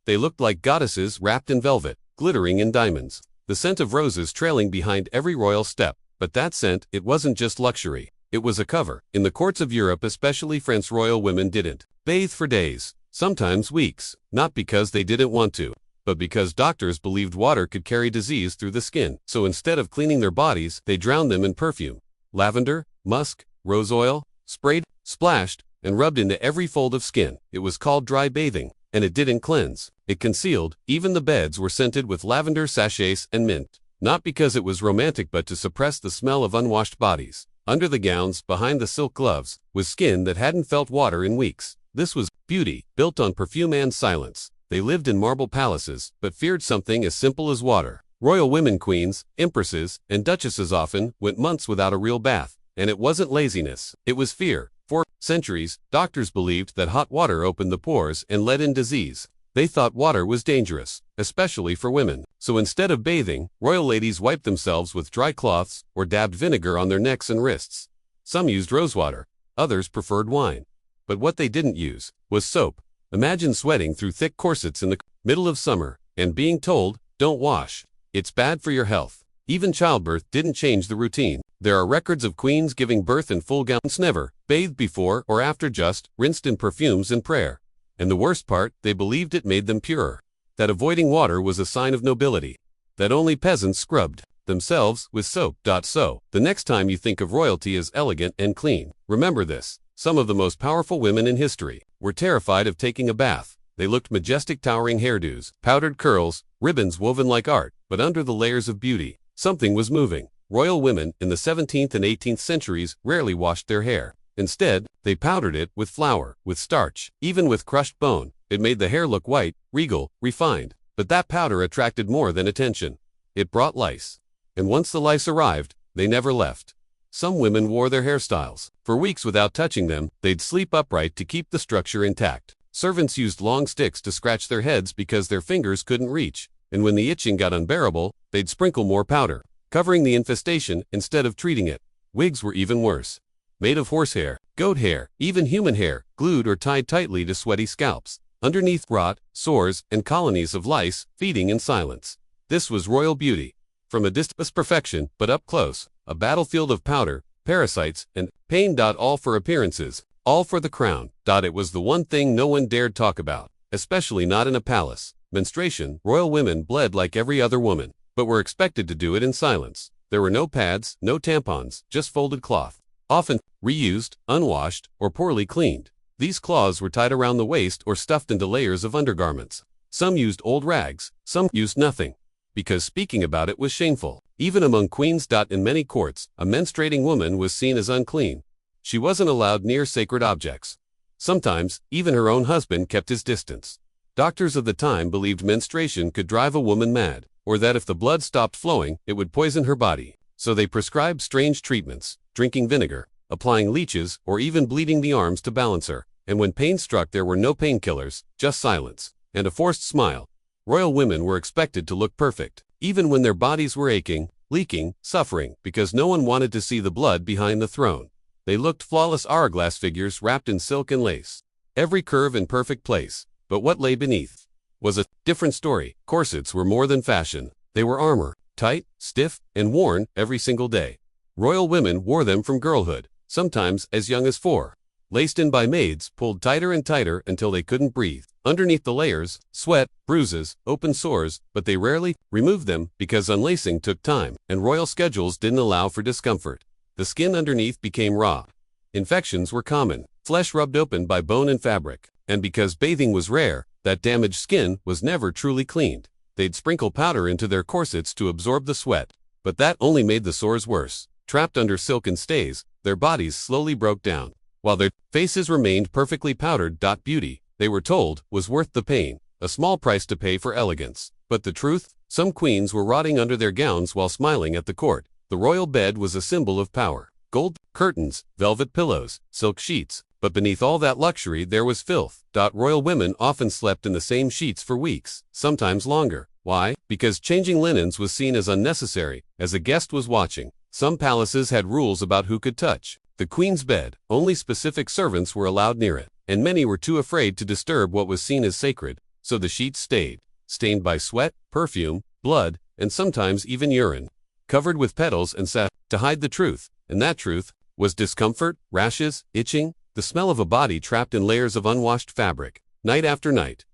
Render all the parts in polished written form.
They looked like goddesses wrapped in velvet, glittering in diamonds. The scent of roses trailing behind every royal step. But that scent, it wasn't just luxury. It was a cover. In the courts of Europe, especially France, royal women didn't bathe for days, sometimes weeks, not because they didn't want to, but because doctors believed water could carry disease through the skin. So instead of cleaning their bodies, they drowned them in perfume. Lavender, musk, rose oil, sprayed, splashed, and rubbed into every fold of skin. It was called dry bathing, and it didn't cleanse. It concealed. Even the beds were scented with lavender sachets and mint. Not because it was romantic, but to suppress the smell of unwashed bodies. Under the gowns, behind the silk gloves, was skin that hadn't felt water in weeks. This was beauty, built on perfume and silence. They lived in marble palaces, but feared something as simple as water. Royal women, queens, empresses, and duchesses often went months without a real bath. And it wasn't laziness, it was fear. For centuries, doctors believed that hot water opened the pores and let in disease. They thought water was dangerous, especially for women. So instead of bathing, royal ladies wiped themselves with dry cloths or dabbed vinegar on their necks and wrists. Some used rosewater, others preferred wine. But what they didn't use was soap. Imagine sweating through thick corsets in the middle of summer and being told, "Don't wash. It's bad for your health." Even childbirth didn't change the routine. There are records of queens giving birth in full gowns, never bathed before or after, just rinsed in perfumes and prayer. And the worst part, they believed it made them purer. That avoiding water was a sign of nobility. That only peasants scrubbed themselves with soap. So, the next time you think of royalty as elegant and clean, remember this. Some of the most powerful women in history were terrified of taking a bath. They looked majestic, towering hairdos, powdered curls, ribbons woven like art, but under the layers of beauty, something was moving. Royal women in the 17th and 18th centuries rarely washed their hair. Instead, they powdered it with flour, with starch, even with crushed bone. It made the hair look white, regal, refined. But that powder attracted more than attention. It brought lice. And once the lice arrived, they never left. Some women wore their hairstyles. For weeks without touching them, they'd sleep upright to keep the structure intact. Servants used long sticks to scratch their heads because their fingers couldn't reach. And when the itching got unbearable, they'd sprinkle more powder, covering the infestation instead of treating it. Wigs were even worse. Made of horsehair, goat hair, even human hair, glued or tied tightly to sweaty scalps. Underneath rot, sores, and colonies of lice, feeding in silence. This was royal beauty. From a distance, perfection, but up close, a battlefield of powder, parasites, and pain. All for appearances, all for the crown. It was the one thing no one dared talk about, especially not in a palace. Menstruation. Royal women bled like every other woman, but were expected to do it in silence. There were no pads, no tampons, just folded cloth. Often reused, unwashed, or poorly cleaned. These cloths were tied around the waist or stuffed into layers of undergarments. Some used old rags, some used nothing, because speaking about it was shameful. Even among queens. In many courts, a menstruating woman was seen as unclean. She wasn't allowed near sacred objects. Sometimes, even her own husband kept his distance. Doctors of the time believed menstruation could drive a woman mad, or that if the blood stopped flowing, it would poison her body. So they prescribed strange treatments, drinking vinegar, applying leeches, or even bleeding the arms to balance her. And when pain struck, there were no painkillers, just silence, and a forced smile. Royal women were expected to look perfect, even when their bodies were aching, leaking, suffering, because no one wanted to see the blood behind the throne. They looked flawless hourglass figures wrapped in silk and lace, every curve in perfect place. But what lay beneath was a different story. Corsets were more than fashion. They were armor, tight, stiff, and worn every single day. Royal women wore them from girlhood, sometimes as young as 4. Laced in by maids, pulled tighter and tighter until they couldn't breathe. Underneath the layers, sweat, bruises, open sores, but they rarely removed them because unlacing took time, and royal schedules didn't allow for discomfort. The skin underneath became raw. Infections were common, flesh rubbed open by bone and fabric. And because bathing was rare, that damaged skin was never truly cleaned. They'd sprinkle powder into their corsets to absorb the sweat, but that only made the sores worse. Trapped under silken stays, their bodies slowly broke down, while their faces remained perfectly powdered. Beauty, they were told, was worth the pain, a small price to pay for elegance. But the truth? Some queens were rotting under their gowns while smiling at the court. The royal bed was a symbol of power. Gold curtains, velvet pillows, silk sheets. But beneath all that luxury there was filth. Royal women often slept in the same sheets for weeks, sometimes longer. Why? Because changing linens was seen as unnecessary, as a guest was watching. Some palaces had rules about who could touch the queen's bed. Only specific servants were allowed near it, and many were too afraid to disturb what was seen as sacred. so the sheets stayed, stained by sweat, perfume, blood, and sometimes even urine, covered with petals and sap to hide the truth, and that truth was discomfort, rashes, itching, the smell of a body trapped in layers of unwashed fabric, night after night.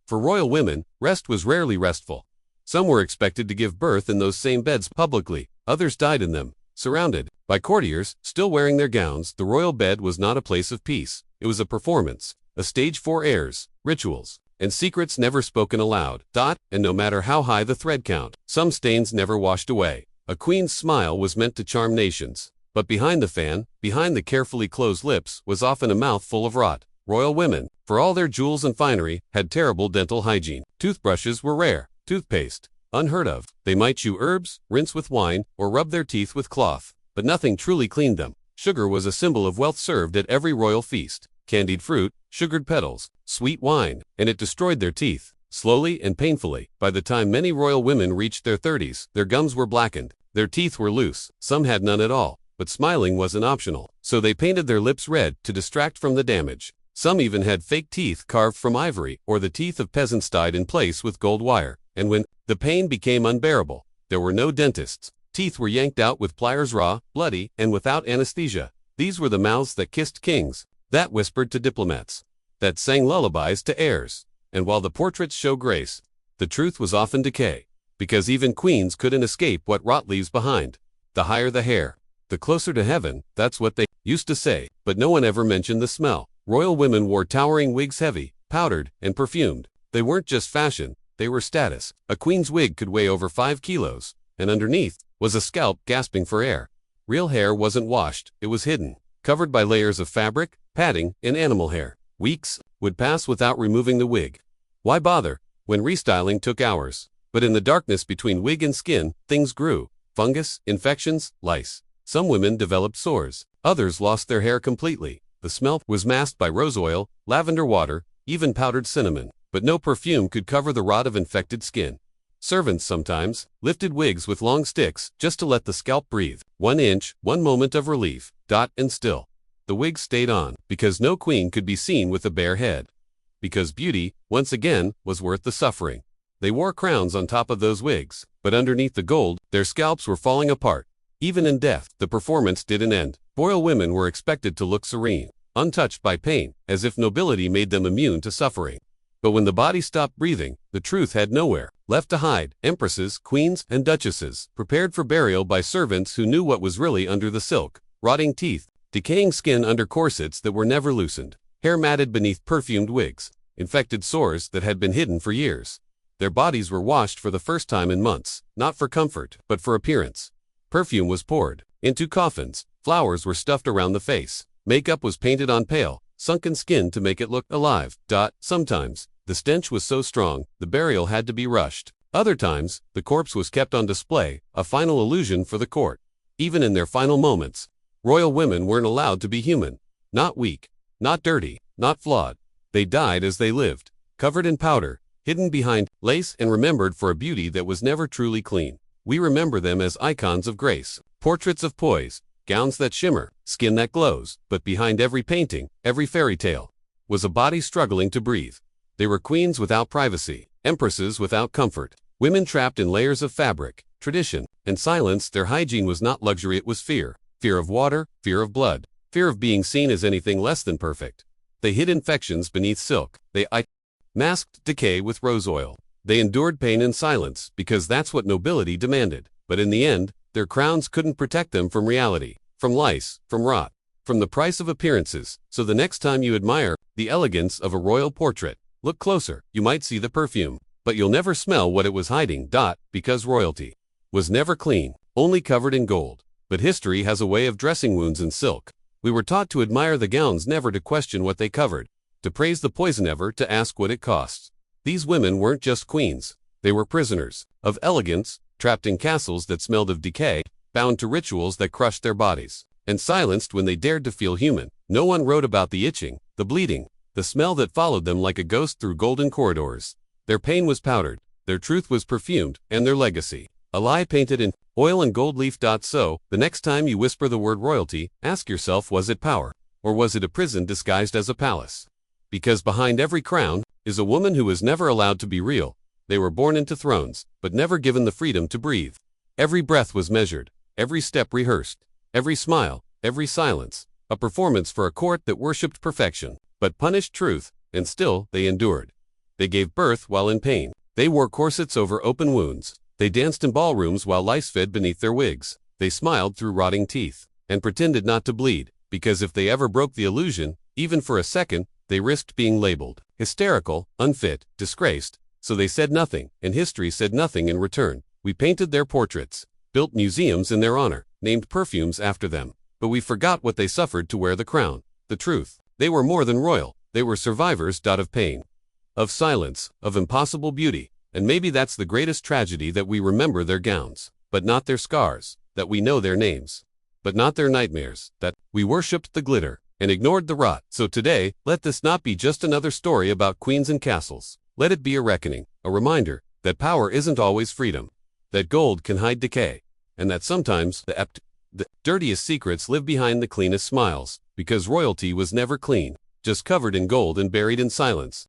For royal women, rest was rarely restful. Some were expected to give birth in those same beds publicly, others died in them, surrounded by courtiers, still wearing their gowns. The royal bed was not a place of peace, it was a performance, a stage for airs, rituals, and secrets never spoken aloud. And no matter how high the thread count, some stains never washed away. A queen's smile was meant to charm nations, but behind the fan, behind the carefully closed lips, was often a mouth full of rot. Royal women, for all their jewels and finery, had terrible dental hygiene. Toothbrushes were rare, toothpaste unheard of. They might chew herbs, rinse with wine, or rub their teeth with cloth, but nothing truly cleaned them. Sugar was a symbol of wealth served at every royal feast. Candied fruit, sugared petals, sweet wine, and it destroyed their teeth, slowly and painfully. By the time many royal women reached their 30s, their gums were blackened, their teeth were loose, some had none at all, but smiling wasn't optional, so they painted their lips red to distract from the damage. Some even had fake teeth carved from ivory, or the teeth of peasants tied in place with gold wire. And when the pain became unbearable, there were no dentists. Teeth were yanked out with pliers, raw, bloody, and without anesthesia. These were the mouths that kissed kings, that whispered to diplomats, that sang lullabies to heirs. And while the portraits show grace, the truth was often decay, because even queens couldn't escape what rot leaves behind. The higher the hair, the closer to heaven, that's what they used to say, but no one ever mentioned the smell. Royal women wore towering wigs, heavy, powdered, and perfumed. They weren't just fashion, they were status. A queen's wig could weigh over 5 kilos, and underneath was a scalp gasping for air. Real hair wasn't washed, it was hidden, covered by layers of fabric, padding, and animal hair. Weeks would pass without removing the wig. Why bother, when restyling took hours? But in the darkness between wig and skin, things grew. Fungus, infections, lice. Some women developed sores, others lost their hair completely. The smell was masked by rose oil, lavender water, even powdered cinnamon, but no perfume could cover the rot of infected skin. Servants sometimes lifted wigs with long sticks just to let the scalp breathe. 1 inch, one moment of relief, and still the wig stayed on, because no queen could be seen with a bare head. Because beauty, once again, was worth the suffering. They wore crowns on top of those wigs, but underneath the gold, their scalps were falling apart. Even in death, the performance didn't end. Royal women were expected to look serene, untouched by pain, as if nobility made them immune to suffering. But when the body stopped breathing, the truth had nowhere left to hide. Empresses, queens, and duchesses, prepared for burial by servants who knew what was really under the silk. Rotting teeth, decaying skin under corsets that were never loosened, hair matted beneath perfumed wigs, infected sores that had been hidden for years. Their bodies were washed for the first time in months, not for comfort, but for appearance. Perfume was poured into coffins, flowers were stuffed around the face, makeup was painted on pale, sunken skin to make it look alive. Sometimes, the stench was so strong, the burial had to be rushed. Other times, the corpse was kept on display, a final illusion for the court. Even in their final moments, royal women weren't allowed to be human. Not weak, not dirty, not flawed. They died as they lived, covered in powder, hidden behind lace, and remembered for a beauty that was never truly clean. We remember them as icons of grace, portraits of poise, gowns that shimmer, skin that glows, but behind every painting, every fairy tale, was a body struggling to breathe. They were queens without privacy, empresses without comfort, women trapped in layers of fabric, tradition, and silence. Their hygiene was not luxury, it was fear. Fear of water, fear of blood, fear of being seen as anything less than perfect. They hid infections beneath silk. They masked decay with rose oil. They endured pain in silence, because that's what nobility demanded. But in the end, their crowns couldn't protect them from reality, from lice, from rot, from the price of appearances. So the next time you admire the elegance of a royal portrait, look closer. You might see the perfume, but you'll never smell what it was hiding. Because royalty was never clean, only covered in gold. But history has a way of dressing wounds in silk. We were taught to admire the gowns, never to question what they covered, to praise the poison, never to ask what it costs. These women weren't just queens. They were prisoners of elegance, trapped in castles that smelled of decay, bound to rituals that crushed their bodies, and silenced when they dared to feel human. No one wrote about the itching, the bleeding, the smell that followed them like a ghost through golden corridors. Their pain was powdered, their truth was perfumed, and their legacy a lie painted in oil and gold leaf. So, the next time you whisper the word royalty, ask yourself, was it power? Or was it a prison disguised as a palace? Because behind every crown, is a woman who was never allowed to be real. They were born into thrones, but never given the freedom to breathe. Every breath was measured, every step rehearsed, every smile, every silence, a performance for a court that worshipped perfection, but punished truth, and still they endured. They gave birth while in pain. They wore corsets over open wounds. They danced in ballrooms while lice fed beneath their wigs. They smiled through rotting teeth, and pretended not to bleed, because if they ever broke the illusion, even for a second, they risked being labeled hysterical, unfit, disgraced. So they said nothing, and history said nothing in return. We painted their portraits, built museums in their honor, named perfumes after them. But we forgot what they suffered to wear the crown. The truth. They were more than royal. They were survivors. Of pain, of silence, of impossible beauty. And maybe that's the greatest tragedy, that we remember their gowns, but not their scars, that we know their names, but not their nightmares, that we worshipped the glitter and ignored the rot. So today, let this not be just another story about queens and castles. Let it be a reckoning, a reminder that power isn't always freedom, that gold can hide decay, and that sometimes the dirtiest secrets live behind the cleanest smiles, because royalty was never clean, just covered in gold and buried in silence.